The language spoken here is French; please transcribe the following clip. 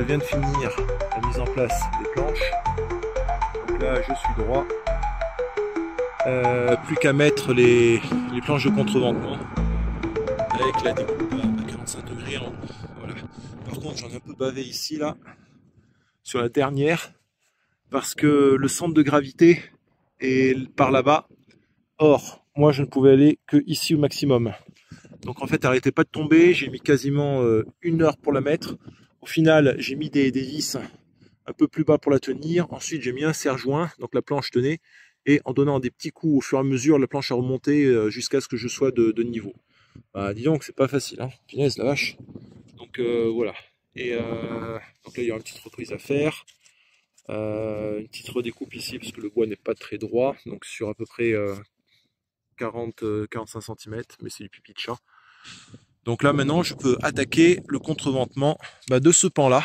viens de finir la mise en place des planches. Donc là, je suis droit. Plus qu'à mettre les planches de contreventement avec la découpe à 45 degrés. Voilà. Par contre, j'en ai un peu bavé ici, là, sur la dernière, parce que le centre de gravité est par là-bas. Or, moi, je ne pouvais aller que ici au maximum. Donc en fait, elle n'arrêtait pas de tomber. J'ai mis quasiment 1 heure pour la mettre. Au final, j'ai mis des vis un peu plus bas pour la tenir. Ensuite, j'ai mis un serre-joint, donc la planche tenait. Et en donnant des petits coups au fur et à mesure, la planche a remonté jusqu'à ce que je sois de niveau. Bah, dis donc, c'est pas facile, hein. Punaise, la vache. Donc voilà. Et donc là, il y aura une petite reprise à faire. Une petite redécoupe ici, parce que le bois n'est pas très droit. Donc sur à peu près 40-45 cm, mais c'est du pipi de chat. Donc là, maintenant, je peux attaquer le contreventement de ce pan-là.